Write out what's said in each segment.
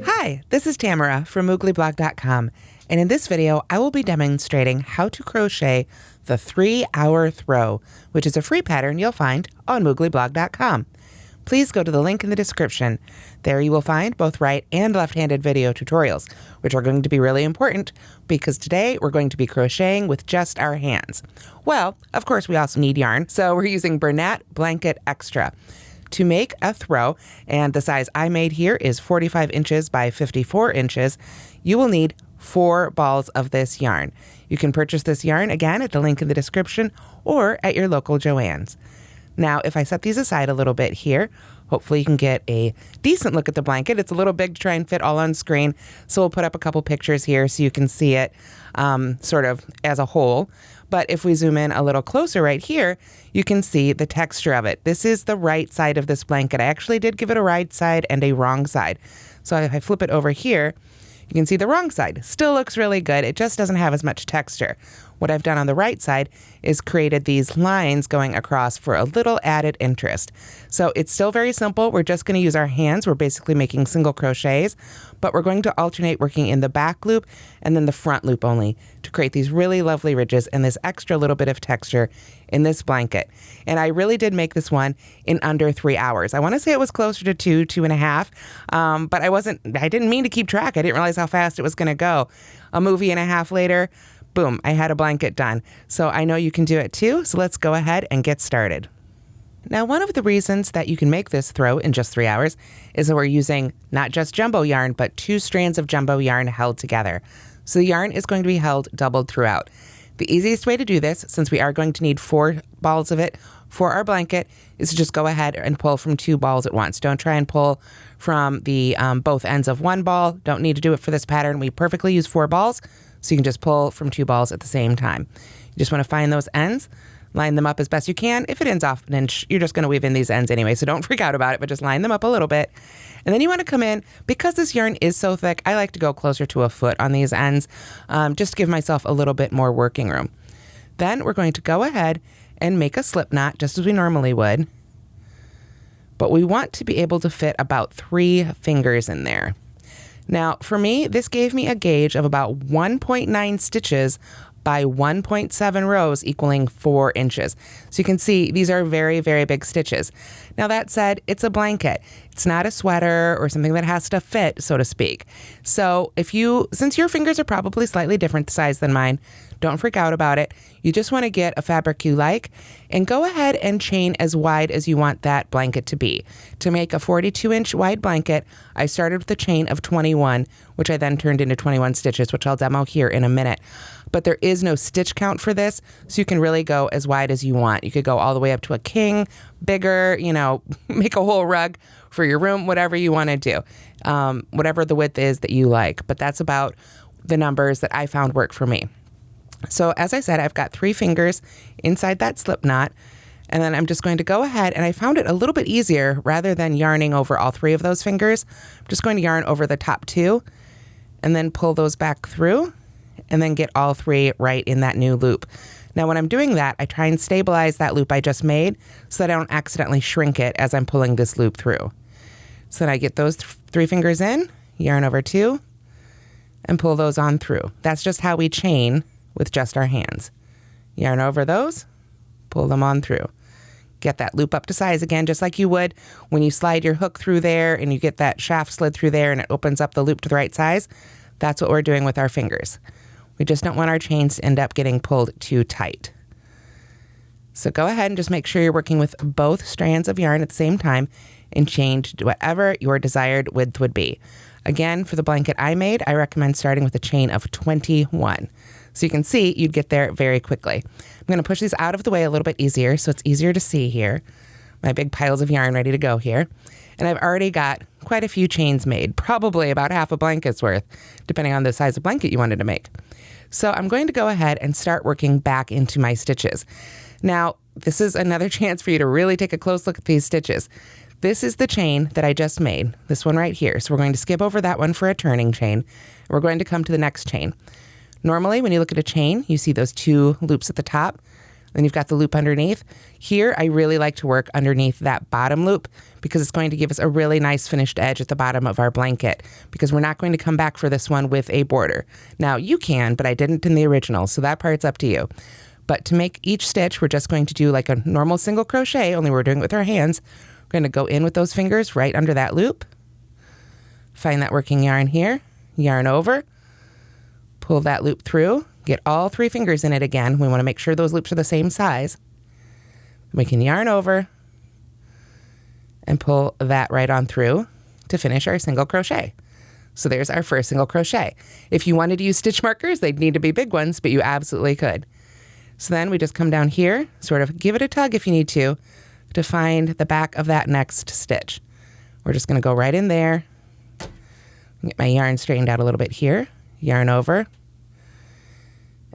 Hi, this is Tamara from mooglyblog.com, and in this video I will be demonstrating how to crochet the 3-hour throw, which is a free pattern you'll find on mooglyblog.com. Please go to the link in the description. There you will find both right and left-handed video tutorials, which are going to be really important because today we're going to be crocheting with just our hands. Well, of course we also need yarn, so we're using Bernat Blanket Extra. To make a throw, and the size I made here is 45 inches by 54 inches, you will need 4 balls of this yarn. You can purchase this yarn again at the link in the description or at your local Joann's. Now, if I set these aside a little bit here, hopefully you can get a decent look at the blanket. It's a little big to try and fit all on screen, so we'll put up a couple pictures here so you can see it sort of as a whole. But if we zoom in a little closer right here, you can see the texture of it. This is the right side of this blanket. I actually did give it a right side and a wrong side. So if I flip it over here, you can see the wrong side. Still looks really good. It just doesn't have as much texture. What I've done on the right side is created these lines going across for a little added interest. So it's still very simple. We're just going to use our hands. We're basically making single crochets, but we're going to alternate working in the back loop and then the front loop only to create these really lovely ridges and this extra little bit of texture in this blanket. And I really did make this one in under 3 hours. I want to say it was closer to 2.5, but I didn't mean to keep track. I didn't realize how fast it was going to go. A movie and a half later, boom, I had a blanket done. So I know you can do it too, so let's go ahead and get started. Now, one of the reasons that you can make this throw in just 3 hours is that we're using not just jumbo yarn, but 2 strands of jumbo yarn held together. So the yarn is going to be held doubled throughout. The easiest way to do this, since we are going to need 4 balls of it for our blanket, is to just go ahead and pull from 2 balls at once. Don't try and pull from the both ends of 1 ball. Don't need to do it for this pattern. We perfectly use 4 balls, so you can just pull from 2 balls at the same time. You just want to find those ends, line them up as best you can. If it ends off an inch, you're just going to weave in these ends anyway, so don't freak out about it, but just line them up a little bit. And then you want to come in, because this yarn is so thick, I like to go closer to a foot on these ends, just to give myself a little bit more working room. Then we're going to go ahead and make a slip knot just as we normally would, but we want to be able to fit about 3 fingers in there. Now, for me, this gave me a gauge of about 1.9 stitches by 1.7 rows equaling 4 inches. So you can see these are very, very big stitches. Now that said, it's a blanket. It's not a sweater or something that has to fit, so to speak. So since your fingers are probably slightly different size than mine, don't freak out about it. You just want to get a fabric you like and go ahead and chain as wide as you want that blanket to be. To make a 42-inch wide blanket, I started with a chain of 21, which I then turned into 21 stitches, which I'll demo here in a minute. But there is no stitch count for this, so you can really go as wide as you want. You could go all the way up to a king, bigger, make a whole rug for your room, whatever you want to do, whatever the width is that you like. But that's about the numbers that I found work for me. So as I said, I've got 3 fingers inside that slip knot, and then I'm just going to go ahead, and I found it a little bit easier rather than yarning over all 3 of those fingers. I'm just going to yarn over the top 2 and then pull those back through and then get all 3 right in that new loop. Now when I'm doing that, I try and stabilize that loop I just made so that I don't accidentally shrink it as I'm pulling this loop through. So then I get those 3 fingers in, yarn over 2, and pull those on through. That's just how we chain with just our hands. Yarn over those, pull them on through. Get that loop up to size again, just like you would when you slide your hook through there and you get that shaft slid through there and it opens up the loop to the right size. That's what we're doing with our fingers. We just don't want our chains to end up getting pulled too tight. So go ahead and just make sure you're working with both strands of yarn at the same time and chain to whatever your desired width would be. Again, for the blanket I made, I recommend starting with a chain of 21. So you can see you'd get there very quickly. I'm going to push these out of the way a little bit easier so it's easier to see here. My big piles of yarn ready to go here. And I've already got quite a few chains made, probably about half a blanket's worth, depending on the size of blanket you wanted to make. So I'm going to go ahead and start working back into my stitches. Now, this is another chance for you to really take a close look at these stitches. This is the chain that I just made, this one right here. So we're going to skip over that one for a turning chain. We're going to come to the next chain. Normally, when you look at a chain, you see those 2 loops at the top. Then you've got the loop underneath. Here, I really like to work underneath that bottom loop because it's going to give us a really nice finished edge at the bottom of our blanket, because we're not going to come back for this one with a border. Now, you can, but I didn't in the original, so that part's up to you. But to make each stitch, we're just going to do like a normal single crochet, only we're doing it with our hands. We're going to go in with those fingers right under that loop. Find that working yarn here, yarn over, pull that loop through, get all 3 fingers in it again. We want to make sure those loops are the same size. We can yarn over and pull that right on through to finish our single crochet. So there's our first single crochet. If you wanted to use stitch markers, they'd need to be big ones, but you absolutely could. So then we just come down here, sort of give it a tug if you need to find the back of that next stitch. We're just going to go right in there. Get my yarn straightened out a little bit here, yarn over,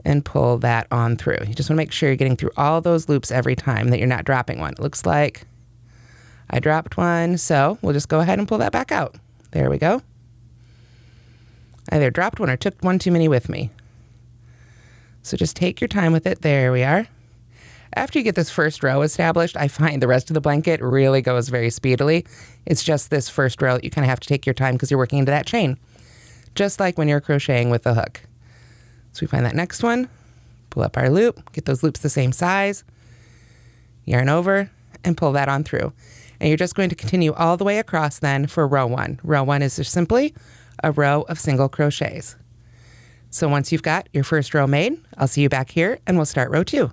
and pull that on through. You just want to make sure you're getting through all those loops every time, that you're not dropping one. It looks like I dropped one, so we'll just go ahead and pull that back out. There we go. I either dropped one or took one too many with me. So just take your time with it. There we are. After you get this first row established, I find the rest of the blanket really goes very speedily. It's just this first row that you kind of have to take your time because you're working into that chain, just like when you're crocheting with the hook. So we find that next one, pull up our loop, get those loops the same size, yarn over, and pull that on through. And you're just going to continue all the way across then for row 1. Row 1 is just simply a row of single crochets. So once you've got your first row made, I'll see you back here and we'll start row 2.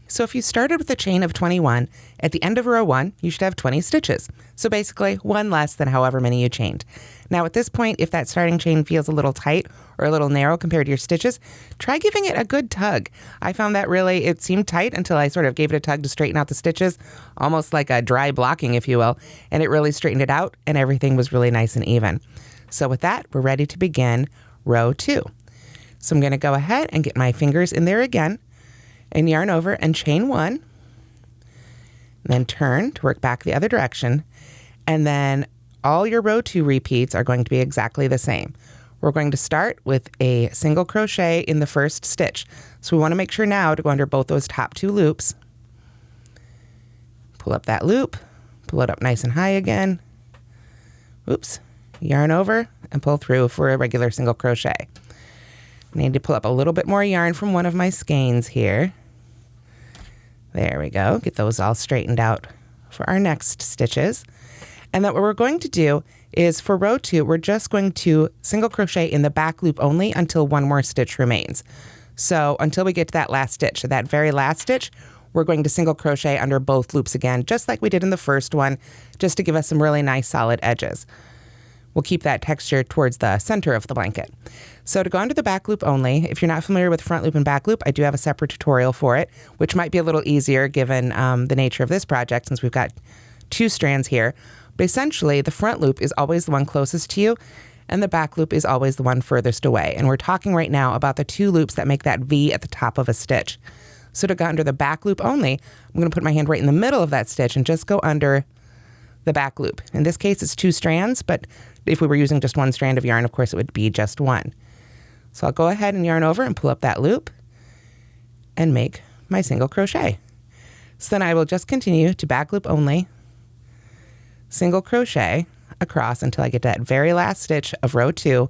So if you started with a chain of 21, at the end of row 1, you should have 20 stitches. So basically 1 less than however many you chained. Now at this point, if that starting chain feels a little tight or a little narrow compared to your stitches, try giving it a good tug. I found that really, it seemed tight until I sort of gave it a tug to straighten out the stitches, almost like a dry blocking, if you will, and it really straightened it out and everything was really nice and even. So with that, we're ready to begin row 2. So I'm going to go ahead and get my fingers in there again and yarn over and chain 1, and then turn to work back the other direction, and then all your row 2 repeats are going to be exactly the same. We're going to start with a single crochet in the first stitch. So we want to make sure now to go under both those top 2 loops, pull up that loop, pull it up nice and high again, oops, yarn over and pull through for a regular single crochet. I need to pull up a little bit more yarn from one of my skeins here. There we go. Get those all straightened out for our next stitches. And then what we're going to do is for row 2, we're just going to single crochet in the back loop only until 1 more stitch remains. So until we get to that last stitch, that very last stitch, we're going to single crochet under both loops again, just like we did in the first one, just to give us some really nice solid edges. We'll keep that texture towards the center of the blanket. So to go under the back loop only, if you're not familiar with front loop and back loop, I do have a separate tutorial for it, which might be a little easier given the nature of this project since we've got 2 strands here. But essentially, the front loop is always the one closest to you, and the back loop is always the one furthest away. And we're talking right now about the 2 loops that make that V at the top of a stitch. So to go under the back loop only, I'm going to put my hand right in the middle of that stitch and just go under the back loop. In this case, it's 2 strands, but if we were using just 1 strand of yarn, of course, it would be just 1. So I'll go ahead and yarn over and pull up that loop and make my single crochet. So then I will just continue to back loop only, single crochet across until I get to that very last stitch of row 2,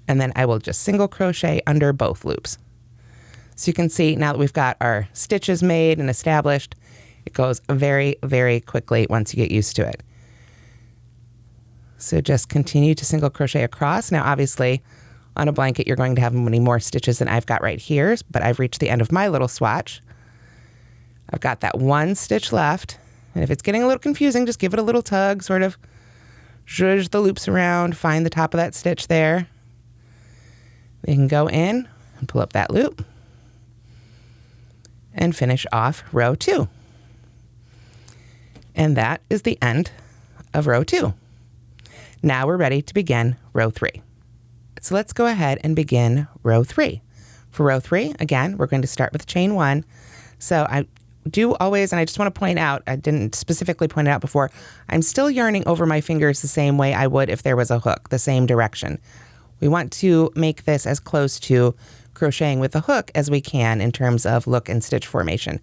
and then I will just single crochet under both loops. So you can see now that we've got our stitches made and established, it goes very, very quickly once you get used to it. So just continue to single crochet across. Now, obviously, on a blanket, you're going to have many more stitches than I've got right here, but I've reached the end of my little swatch. I've got that 1 stitch left, and if it's getting a little confusing, just give it a little tug, sort of zhuzh the loops around, find the top of that stitch there. You can go in and pull up that loop and finish off row 2. And that is the end of row 2. Now we're ready to begin row 3. So let's go ahead and begin row 3. For row 3, again, we're going to start with chain 1. So I do always, and I just want to point out, I didn't specifically point it out before, I'm still yarning over my fingers the same way I would if there was a hook, the same direction. We want to make this as close to crocheting with the hook as we can in terms of look and stitch formation.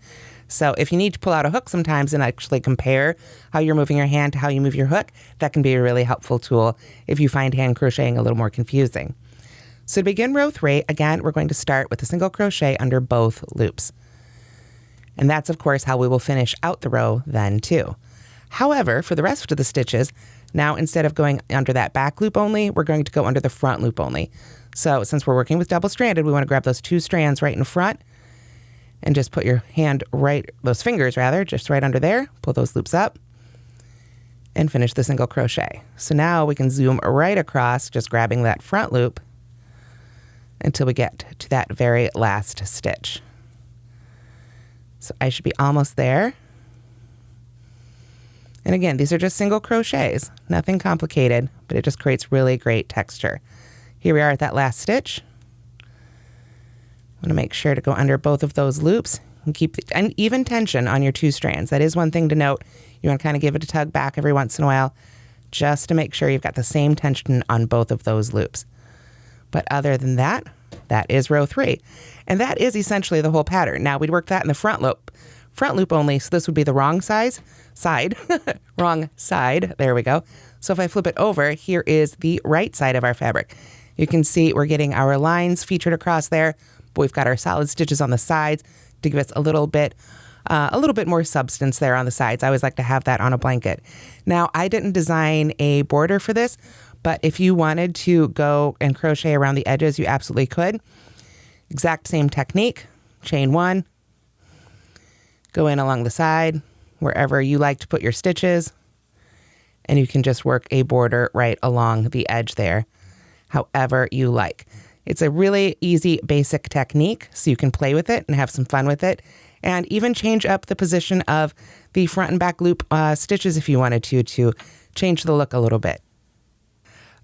So if you need to pull out a hook sometimes and actually compare how you're moving your hand to how you move your hook, that can be a really helpful tool if you find hand crocheting a little more confusing. So to begin row 3, again, we're going to start with a single crochet under both loops. And that's, of course, how we will finish out the row then too. However, for the rest of the stitches, now instead of going under that back loop only, we're going to go under the front loop only. So since we're working with double-stranded, we want to grab those 2 strands right in front and just put your hand those fingers rather, just right under there, pull those loops up and finish the single crochet. So now we can zoom right across, just grabbing that front loop until we get to that very last stitch. So I should be almost there. And again, these are just single crochets, nothing complicated, but it just creates really great texture. Here we are at that last stitch. I'm going to make sure to go under both of those loops and keep an even tension on your 2 strands. That is one thing to note. You want to kind of give it a tug back every once in a while, just to make sure you've got the same tension on both of those loops. But other than that, that is row 3. And that is essentially the whole pattern. Now we'd work that in the front loop only, so this would be the wrong side, wrong side, there we go. So if I flip it over, here is the right side of our fabric. You can see we're getting our lines featured across there, but we've got our solid stitches on the sides to give us a little bit more substance there on the sides. I always like to have that on a blanket. Now, I didn't design a border for this, but if you wanted to go and crochet around the edges, you absolutely could. Exact same technique, chain 1, go in along the side, wherever you like to put your stitches, and you can just work a border right along the edge there, however you like. It's a really easy, basic technique, so you can play with it and have some fun with it, and even change up the position of the front and back loop stitches if you wanted to change the look a little bit.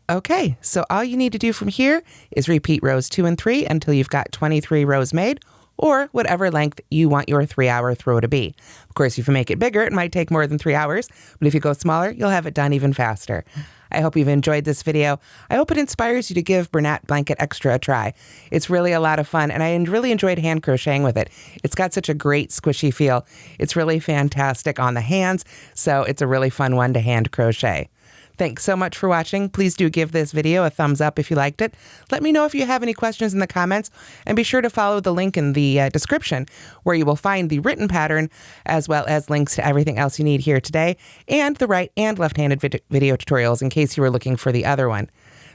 Okay, so all you need to do from here is repeat rows 2 and 3 until you've got 23 rows made, or whatever length you want your 3-hour throw to be. Of course, if you make it bigger, it might take more than 3 hours, but if you go smaller, you'll have it done even faster. I hope you've enjoyed this video. I hope it inspires you to give Bernat Blanket Extra a try. It's really a lot of fun, and I really enjoyed hand crocheting with it. It's got such a great squishy feel. It's really fantastic on the hands, so it's a really fun one to hand crochet. Thanks so much for watching. Please do give this video a thumbs up if you liked it. Let me know if you have any questions in the comments, and be sure to follow the link in the description where you will find the written pattern as well as links to everything else you need here today and the right and left-handed video tutorials in case you were looking for the other one.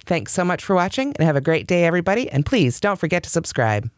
Thanks so much for watching and have a great day, everybody, and please don't forget to subscribe.